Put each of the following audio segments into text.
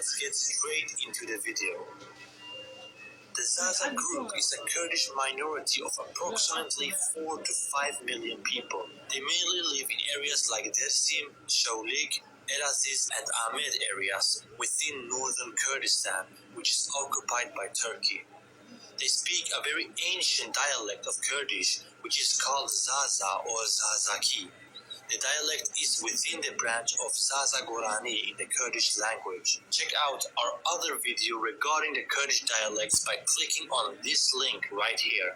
let's get straight into the video. The Zaza group is a Kurdish minority of approximately 4 to 5 million people. They mainly live in areas like Dersim, Shaulik, Elazig and Ahmed areas within northern Kurdistan, which is occupied by Turkey. They speak a very ancient dialect of Kurdish, which is called Zaza or Zazaki. The dialect is within the branch of Zaza Gorani in the Kurdish language. Check out our other video regarding the Kurdish dialects by clicking on this link right here.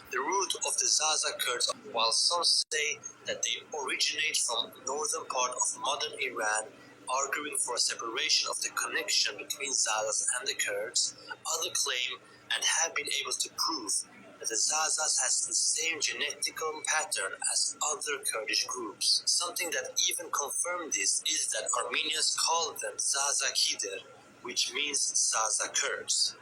The root of the Zaza Kurds, while some say that they originate from northern part of modern Iran, arguing for a separation of the connection between Zazas and the Kurds, others claim and have been able to prove that the Zazas has the same genetical pattern as other Kurdish groups. Something that even confirmed this is that Armenians call them Zazakider, which means Zaza Kurds.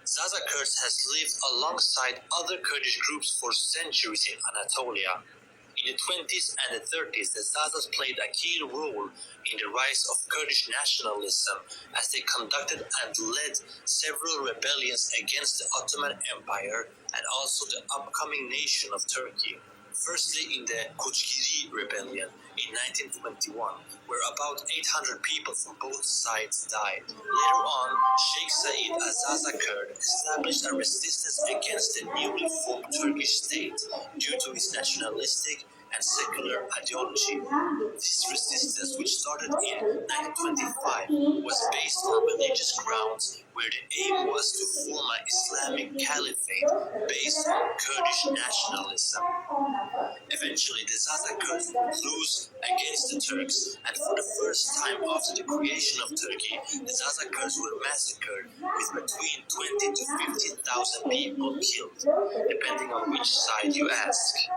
Zaza Kurds has lived alongside other Kurdish groups for centuries in Anatolia. In the 20s and the 30s, the Zazas played a key role in the rise of Kurdish nationalism as they conducted and led several rebellions against the Ottoman Empire and also the upcoming nation of Turkey. Firstly, in the Kochgiri rebellion in 1921, where about 800 people from both sides died. Later on, Sheikh Said, a Zaza Kurd, established a resistance against the newly formed Turkish state due to his nationalistic and secular ideology. This resistance, which started in 1925, was based on religious grounds, where the aim was to form an Islamic caliphate based on Kurdish nationalism. Eventually, the Zaza Kurds would lose against the Turks, and for the first time after the creation of Turkey, the Zaza Kurds were massacred, with between 20 to 15,000 people killed, depending on which side you ask.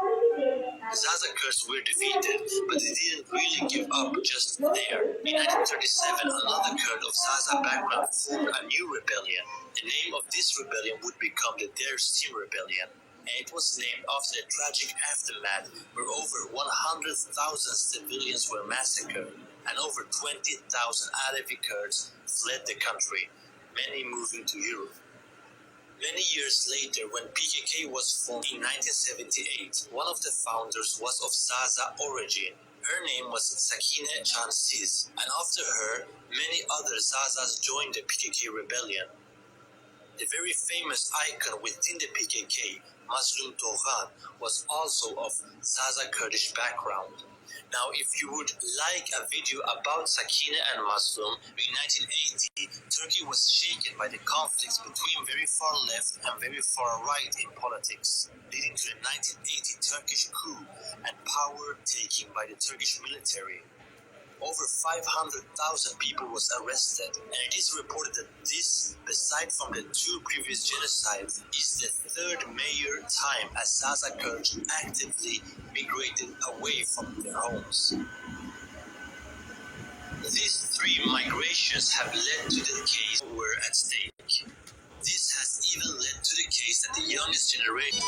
The Zaza Kurds were defeated, but they didn't really give up just there. In 1937, another Kurd of Zaza background formed a new rebellion. The name of this rebellion would become the Dersim Rebellion, and it was named after the tragic aftermath where over 100,000 civilians were massacred and over 20,000 Alevi Kurds fled the country, many moving to Europe. Many years later, when PKK was formed in 1978, one of the founders was of Zaza origin. Her name was Sakine Chansiz, and after her, many other Zazas joined the PKK rebellion. The very famous icon within the PKK, Mazlum Doğan, was also of Zaza Kurdish background. Now, if you would like a video about Sakine and Mazlum, in 1980, Turkey was shaken by the conflicts between very far left and very far right in politics, leading to the 1980 Turkish coup and power taking by the Turkish military. Over 500,000 people was arrested, and it is reported that this, beside from the two previous genocides, is the third major time as Zaza Kurds actively migrated away from their homes. These three migrations have led to the case were at stake. This has even led to the case that the youngest generation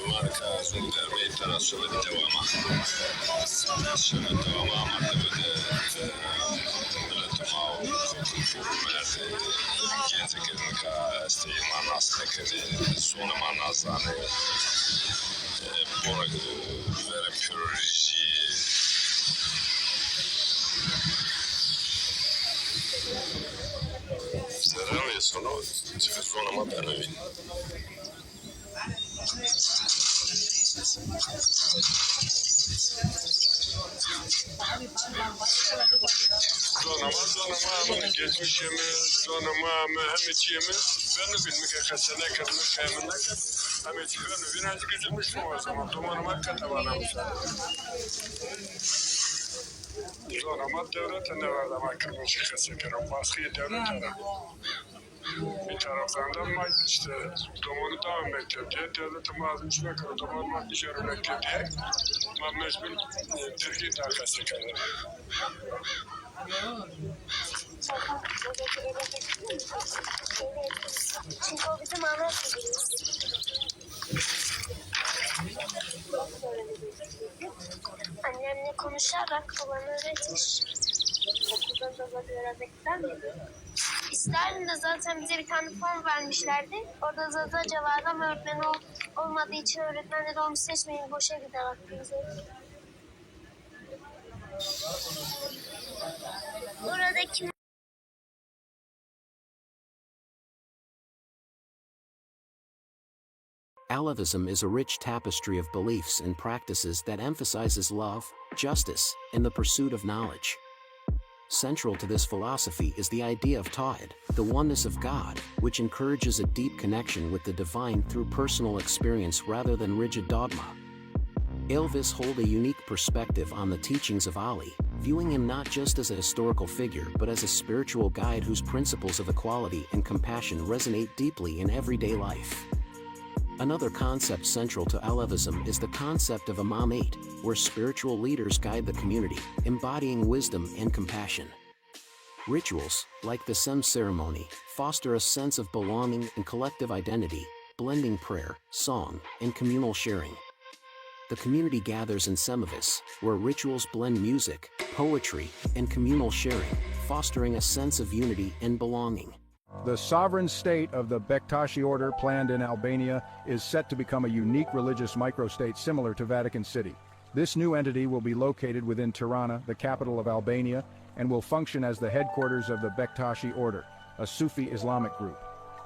مركز دربي تناسب الدوامة سنة الدوامة مرتبط بالتماو مرتبط جيتك كاستيما ناس تكري سونا ما ناس عني بورك very pure سرعي سنو تفزونا ما بأنوين Zonama geçmişimiz, zonama mühemmiyetimiz, ben bilmek kasana kadar kaymanlar, ama çıkıyor biraz güzelmiş mi o zaman? Dumanıma katavanmış. Zonama devletin de var ama kırmızı kasakırım, baskı devletine. Bir taraftan da işte dumanı devam ettirdi, devletin mazmışına kadar dumanı dışarı bekledi, ama mecbur Türkiye takası kalır. öğretir. Okulda Zaza öğrenmek ister miydin? İsterdim de zaten bize bir tane form vermişlerdi. Orada Zazaca vardı ama öğretmen olmadığı için öğretmenler de onu seçmeyin, boşa gider aklınıza. Oradaki Alevism is a rich tapestry of beliefs and practices that emphasizes love, justice, and the pursuit of knowledge. Central to this philosophy is the idea of Tawhid, the oneness of God, which encourages a deep connection with the divine through personal experience rather than rigid dogma. Alevis hold a unique perspective on the teachings of Ali, viewing him not just as a historical figure but as a spiritual guide whose principles of equality and compassion resonate deeply in everyday life. Another concept central to Alevism is the concept of Imamate, where spiritual leaders guide the community, embodying wisdom and compassion. Rituals, like the Sem ceremony, foster a sense of belonging and collective identity, blending prayer, song, and communal sharing. The community gathers in Semavis, where rituals blend music, poetry, and communal sharing, fostering a sense of unity and belonging. The sovereign state of the Bektashi order planned in Albania is set to become a unique religious microstate similar to Vatican City. This new entity will be located within Tirana, the capital of Albania, and will function as the headquarters of the Bektashi order, a Sufi Islamic group.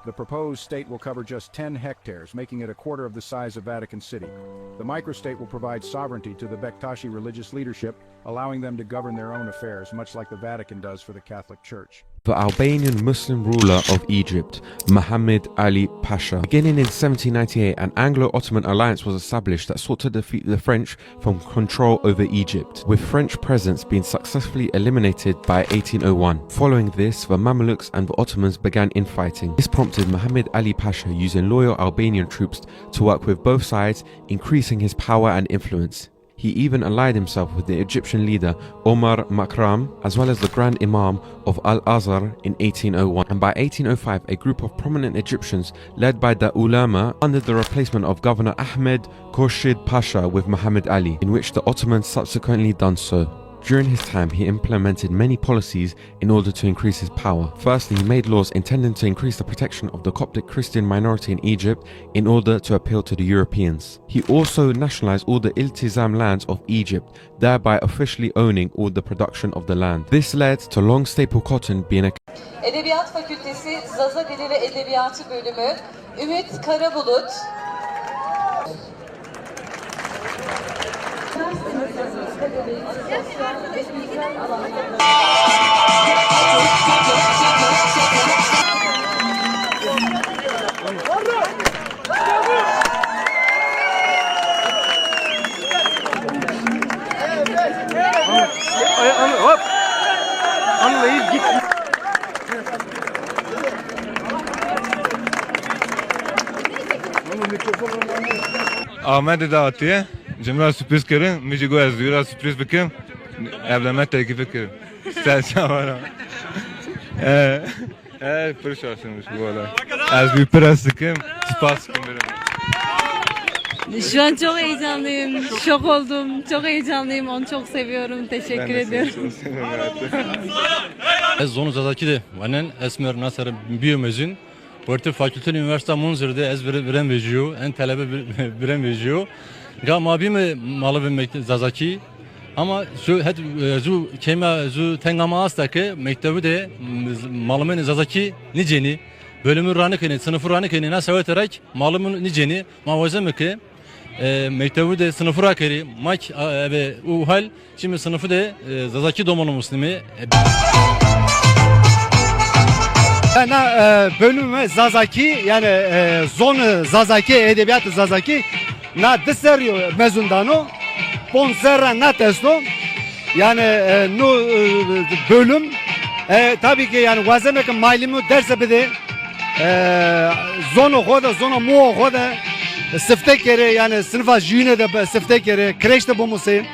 The proposed state will cover just 10 hectares, making it a quarter of the size of Vatican City. The microstate will provide sovereignty to the Bektashi religious leadership, allowing them to govern their own affairs, much like the Vatican does for the Catholic Church. The Albanian Muslim ruler of Egypt, Muhammad Ali Pasha. Beginning in 1798, an Anglo-Ottoman alliance was established that sought to defeat the French from control over Egypt, with French presence being successfully eliminated by 1801. Following this, the Mamluks and the Ottomans began infighting. This prompted Muhammad Ali Pasha using loyal Albanian troops to work with both sides, increasing his power and influence. He even allied himself with the Egyptian leader Omar Makram, as well as the Grand Imam of Al-Azhar in 1801. And by 1805, a group of prominent Egyptians led by the Ulama under the replacement of Governor Ahmed Khurshid Pasha with Muhammad Ali, in which the Ottomans subsequently done so. During his time, he implemented many policies in order to increase his power. Firstly, he made laws intending to increase the protection of the Coptic Christian minority in Egypt in order to appeal to the Europeans. He also nationalized all the Iltizam lands of Egypt, thereby officially owning all the production of the land. This led to long staple cotton being a Edebiyat Fakültesi Zaza Dili ve Edebiyatı Bölümü Ümit Karabulut. Hop. Anlayıp git. آمده دعوتیه جمله سپریز کردن میشه گوی از دیگرها سپریز بکن evlenme teklifi کردن سرچه پرش آسانmış bu olay az bir pres dikim spas kımırım. Şu an çok heyecanlıyım, şok oldum, çok heyecanlıyım, onu çok seviyorum, teşekkür ediyorum. Ez zonu zadaki vanen esmer nasar biyomezin Porte Fakülteli Üniversite Munzir'de ez biren vejiyor, en talebe biren vejiyor. Ga mabime malı vermekte zazaki ama zu kema zu tengama astaki mektebi de malımın zazaki niceni bölümün ranıkeni sınıfı ranıkeni nasıl ederek malımın niceni mavazemeki mektebi de sınıfı rakeri mak ve uhal şimdi sınıfı de zazaki domonu muslimi. Bölümü Zazaki yani zonu Zazaki edebiyatı Zazaki na deserio mezundano ponserra na testo yani no bölüm tabii ki yani vazemek malimu derse bide zonu hoda zonu mu hoda sifte kere yani sınıfa jüne de sifte kere kreşte bu musi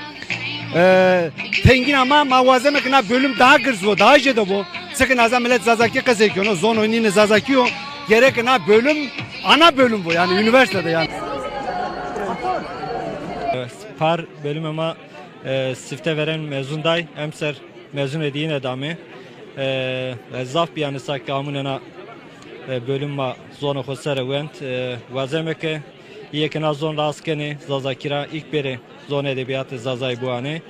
tengin ama mavazemek na bölüm daha gırzvo daha jede bu sakın azam millet Zazaki kazekıyor zonu nine Zazaki o gerek na bölüm ana bölüm bu yani üniversitede yani Par bölüm ama sifte veren mezunday emser mezun ediğin adamı zaf bir yanı sakı amınına bölüm ma zona khosere went wazemeke yekena zon raskeni zazakira ilk beri zon edebiyatı zazay buane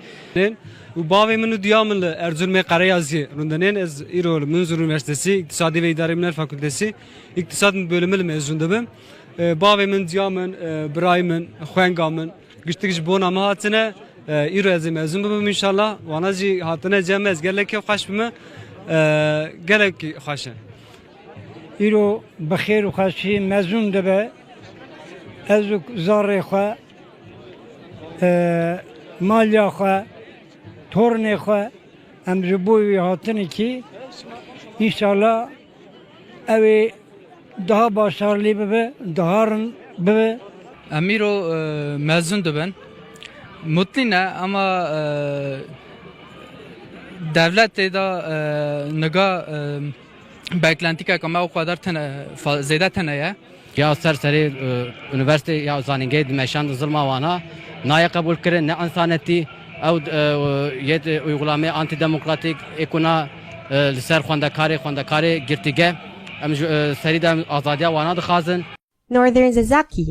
و باوی منو دیامل ارزول می قریازی روندنین از ایرول منظور üniversitesi İktisadi ve İdari Bilimler Fakültesi İktisat bölümü mezun bim. Bavi min diyamın, birayımın, xuengamın güçtük bona mahatine İro az mezun bim inşallah. Vanazi hatine cemez gerek hoş bim. Gerek hoş. İro bxir و خوشی مزون دبه از زاره خو مالیا خو torne xwe em ji bo wî hatin ki inşallah ew daha başarılı bibe, daha bibe. Emiro mezun dibin. Mutlu ne ama devlet da nega beklenti ki ama o kadar ziyade teneye. Ya serseri üniversite ya zaningê dimeşand zilma wana naya kabul kirin ne insaneti او یه uygulame antidemokratik ekona لسر خواندکاری گرتیگه ام سرید آزادی وانا دخازن. Northern Zazaki,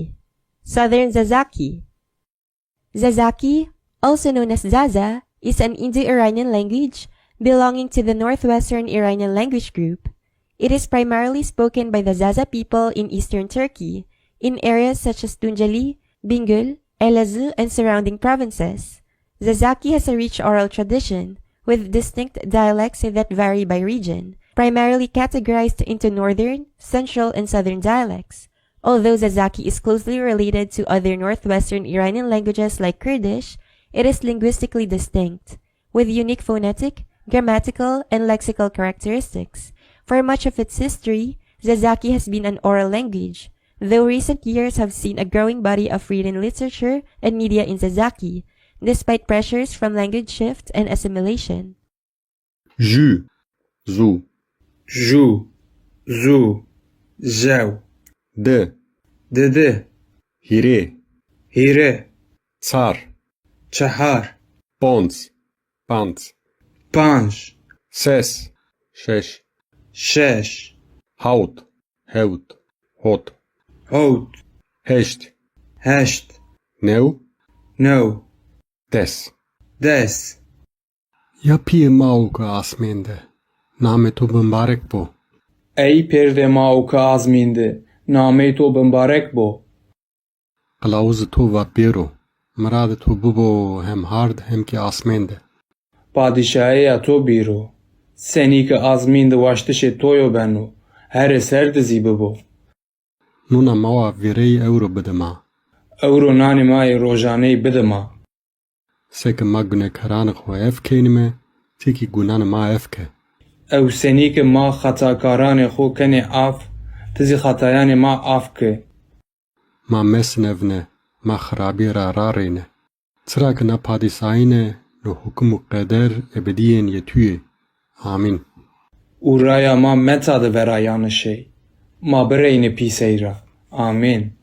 Southern Zazaki. Zazaki, also known as Zaza, is an Indo-Iranian language belonging to the Northwestern Iranian language group. It is primarily spoken by the Zaza people in eastern Turkey, in areas such as Tunceli, Bingöl, Elazığ, and surrounding provinces. Zazaki has a rich oral tradition, with distinct dialects that vary by region, primarily categorized into northern, central, and southern dialects. Although Zazaki is closely related to other northwestern Iranian languages like Kurdish, it is linguistically distinct, with unique phonetic, grammatical, and lexical characteristics. For much of its history, Zazaki has been an oral language, though recent years have seen a growing body of written literature and media in Zazaki, despite pressures from language shift and assimilation. Ju, zu, ju, zu, zew, de, dede, hire, hire, tsar, çahar, pons, pants, panj, ses, shesh, shesh, haut, heut, hot, hot, hesht, hesht, neu, neu, des. des. Ya pir mauka asmende. Name tu mübarek bo. Ey perde mauka azminde. Name tu mübarek bo. Kılavuz tu va piro. Murad tu bubo hem hard hem ki asmende. Padişahı tu biro. Seni ki azminde vaştışe toyo benu. Her eser dizi bo. Nuna mawa virey euro bidema. Euro nani mai rojane bidema. Seke ma günekaran xwe ev kenime, tiki gunan ma evke. Ew senî ki ma xetakaranê xwe kenê af, tizî xetayanê ma af ke. Ma mesnevne, ma xerabî ra rarêne. Çira ki na padîsayîne, li hukum û qeder ebediyên yetûyê. Amin. û raya ma meta divera yanişê. Ma bireyne pîseyra. Amin.